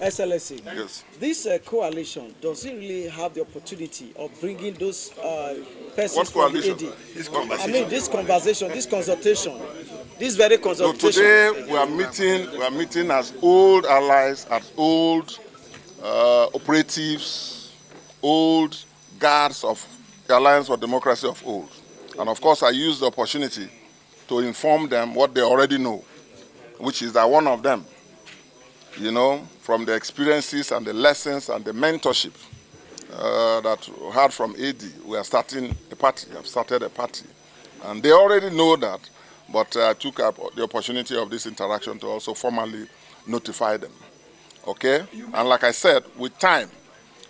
SLSC, Yes. this coalition, does it really have the opportunity of bringing those persons What from the coalition? AD? I mean, this conversation, this consultation, this very So consultation. today we are meeting as old allies, as old operatives, old guards of the Alliance for Democracy of old. And of course I use the opportunity to inform them what they already know, which is that one of them, from the experiences and the lessons and the mentorship that we had from AD, we are starting a party. I've started a party. And they already know that, but I took up the opportunity of this interaction to also formally notify them. Okay? And like I said, with time,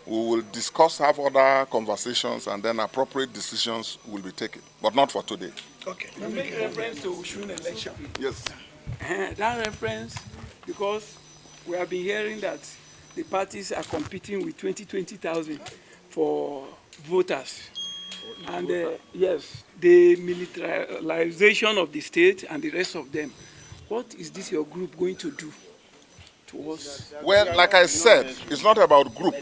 we will discuss, have other conversations, and then appropriate decisions will be taken, but not for today. Okay. You make reference to Osun election. Yes. That reference, because we have been hearing that the parties are competing with 20,000 for voters. And yes, the militarization of the state and the rest of them. What is this your group going to do to us? Well, like I said, it's not about group.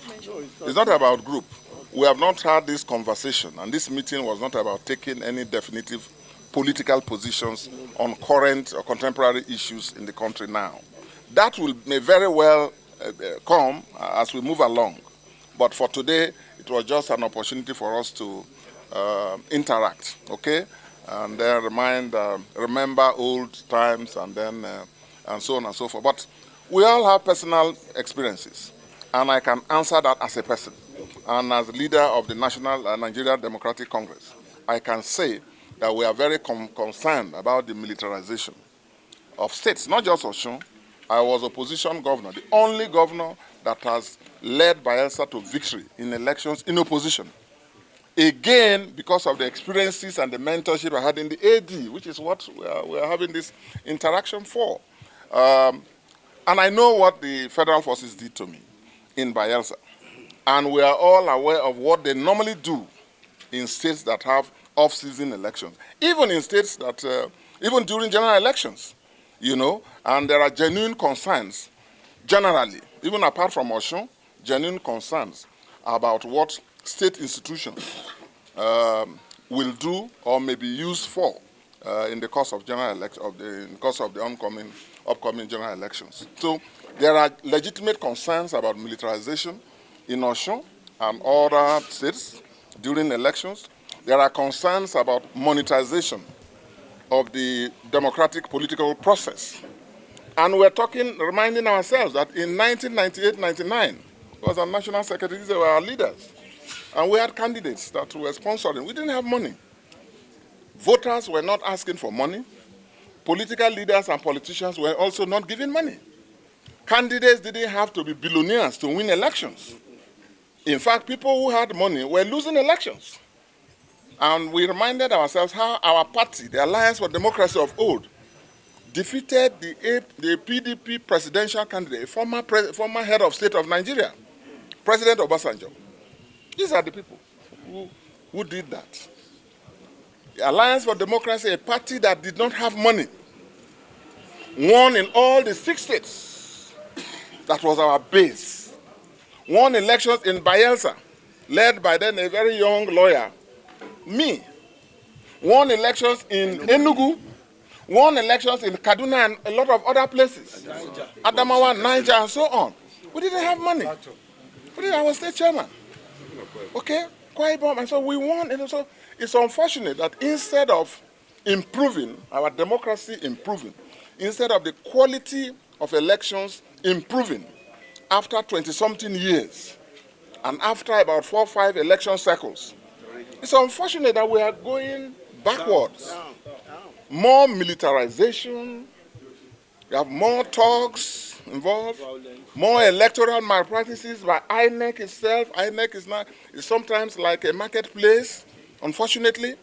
It's not about group. We have not had this conversation, and this meeting was not about taking any definitive political positions on current or contemporary issues in the country now. That may very well come as we move along. But for today, it was just an opportunity for us to interact, okay? And then remember old times and then and so on and so forth. But we all have personal experiences, and I can answer that as a person. And as leader of the National Nigeria Democratic Congress, I can say that we are very concerned about the militarization of states, not just Osun. I was opposition governor, the only governor that has led Bayelsa to victory in elections in opposition. Again, because of the experiences and the mentorship I had in the AD, which is what we are having this interaction for. And I know what the federal forces did to me in Bayelsa. And we are all aware of what they normally do in states that have off-season elections, even in states that, even during general elections, and there are genuine concerns, generally, even apart from Osun, genuine concerns about what state institutions will do or may be used for in the course of general in the course of the upcoming general elections. So there are legitimate concerns about militarization in Osun and other states during elections. There are concerns about monetization of the democratic political process. And we're reminding ourselves that in 1998-99, was our national secretary, these were our leaders. And we had candidates that were sponsoring. We didn't have money. Voters were not asking for money. Political leaders and politicians were also not giving money. Candidates didn't have to be billionaires to win elections. In fact, people who had money were losing elections. And we reminded ourselves how our party, the Alliance for Democracy of old, defeated the PDP presidential candidate, former head of state of Nigeria, President Obasanjo. These are the people who did that. The Alliance for Democracy, a party that did not have money, won in all the 6 states. That was our base. Won elections in Bayelsa, led by then a very young lawyer, me. Won elections in Enugu, won elections in Kaduna and a lot of other places. Adamawa, Naija, and so on. We didn't have money. We didn't have a state chairman. Okay? Quite bomb. And so we won. And so it's unfortunate that instead of improving, our democracy improving, instead of the quality of elections improving after 20-something years, and after about 4 or 5 election cycles, it's unfortunate that we are going backwards. More militarization, we have more talks involved, more electoral malpractices by INEC itself. INEC is sometimes like a marketplace, unfortunately,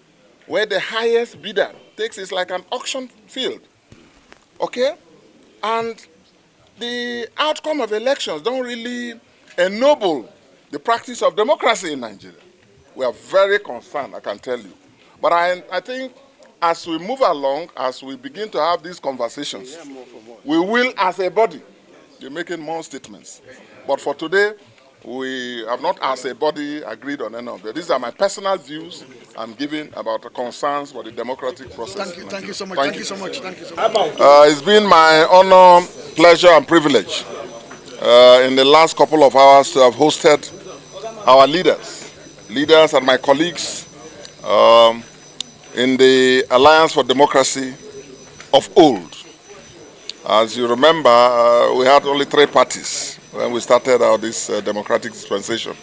where the highest bidder takes is like an auction field. Okay? And the outcome of elections don't really ennoble the practice of democracy in Nigeria. We are very concerned, I can tell you. But I think as we move along, as we begin to have these conversations, we will, as a body, be making more statements. But for today, we have not, as a body, agreed on any of them. These are my personal views I'm giving about the concerns for the democratic process. Thank you so much. Thank you so much. It's been my honor, pleasure, and privilege in the last couple of hours to have hosted our leaders and my colleagues in the Alliance for Democracy of old. As you remember, we had only 3 parties when we started out this democratic dispensation,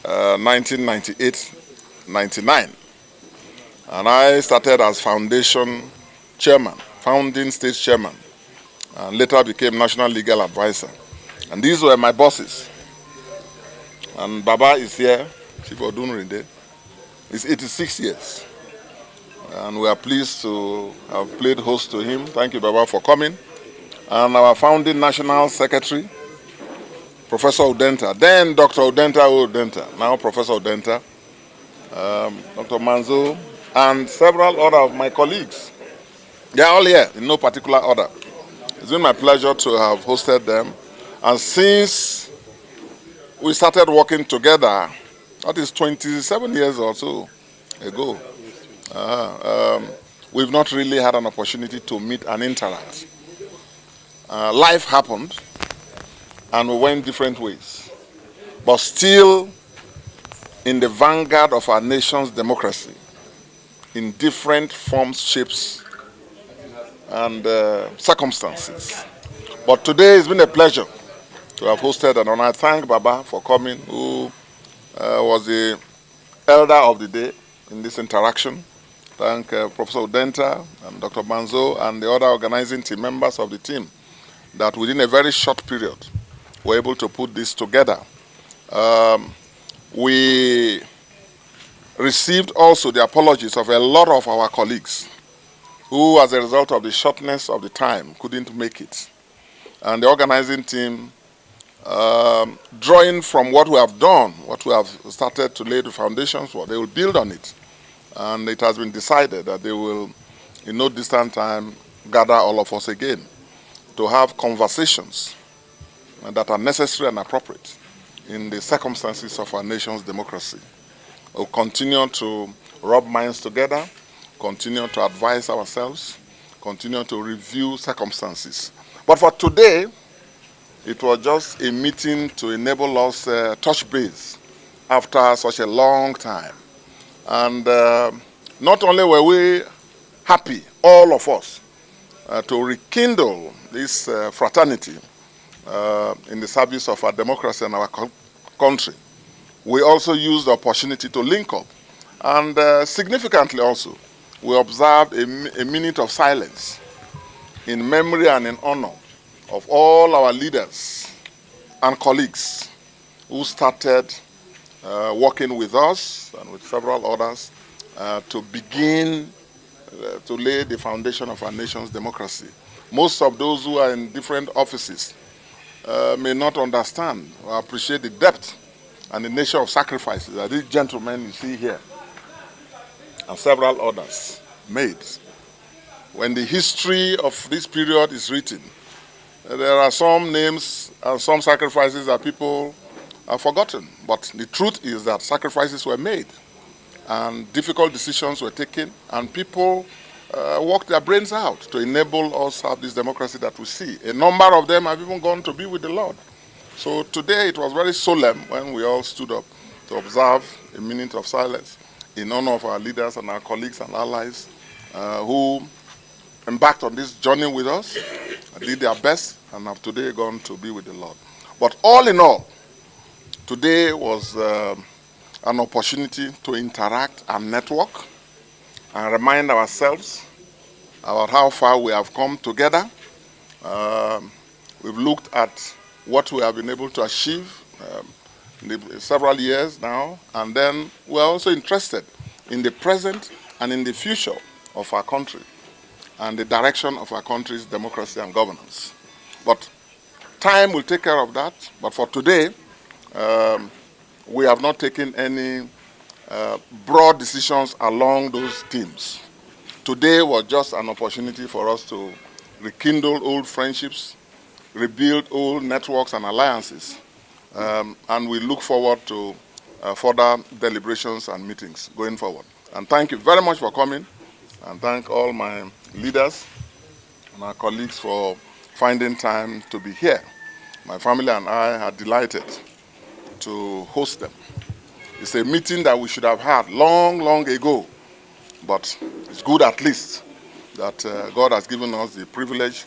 1998-99. And I started as founding state chairman, and later became national legal advisor. And these were my bosses. And Baba is here, Chief Odunrinde. He's 86 years. And we are pleased to have played host to him. Thank you, Baba, for coming. And our founding national secretary, Professor Udenta, then Dr. Udenta, now Professor Udenta, Dr. Manzo, and several other of my colleagues. They are all here in no particular order. It's been my pleasure to have hosted them. And since we started working together, that is 27 years or so ago, we've not really had an opportunity to meet and interact. Life happened, and we went different ways. But still, in the vanguard of our nation's democracy, in different forms, shapes, and circumstances. But today it's been a pleasure to have hosted, and I thank Baba for coming, who was the elder of the day in this interaction. Thank Professor Udenta and Dr. Manzo and the other organizing team members of the team that within a very short period were able to put this together. We received also the apologies of a lot of our colleagues who, as a result of the shortness of the time, couldn't make it. And the organizing team, drawing from what we have done, what we have started to lay the foundations for, they will build on it. And it has been decided that they will, in no distant time, gather all of us again to have conversations that are necessary and appropriate in the circumstances of our nation's democracy. We'll continue to rub minds together, continue to advise ourselves, continue to review circumstances. But for today, it was just a meeting to enable us touch base after such a long time. And not only were we happy, all of us, to rekindle this fraternity in the service of our democracy and our country, we also used the opportunity to link up. And significantly also, we observed a minute of silence in memory and in honor of all our leaders and colleagues who started working with us and with several others to begin to lay the foundation of our nation's democracy. Most of those who are in different offices may not understand or appreciate the depth and the nature of sacrifices that these gentlemen you see here and several others made. When the history of this period is written, there are some names and some sacrifices that people have forgotten. But the truth is that sacrifices were made and difficult decisions were taken, and people worked their brains out to enable us to have this democracy that we see. A number of them have even gone to be with the Lord. So today it was very solemn when we all stood up to observe a minute of silence in honor of our leaders and our colleagues and allies who embarked on this journey with us, did their best, and have today gone to be with the Lord. But all in all, today was an opportunity to interact and network and remind ourselves about how far we have come together. We've looked at what we have been able to achieve in the several years now, and then we're also interested in the present and in the future of our country and the direction of our country's democracy and governance. But time will take care of that. But for today, we have not taken any broad decisions along those themes. Today was just an opportunity for us to rekindle old friendships, rebuild old networks and alliances, and we look forward to further deliberations and meetings going forward. And thank you very much for coming, and thank all my leaders and our colleagues for finding time to be here. My family and I are delighted to host them. It's a meeting that we should have had long, long ago, but it's good at least that God has given us the privilege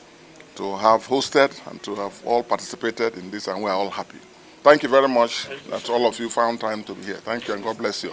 to have hosted and to have all participated in this, and we're all happy. Thank you very much that all of you found time to be here. Thank you, and God bless you.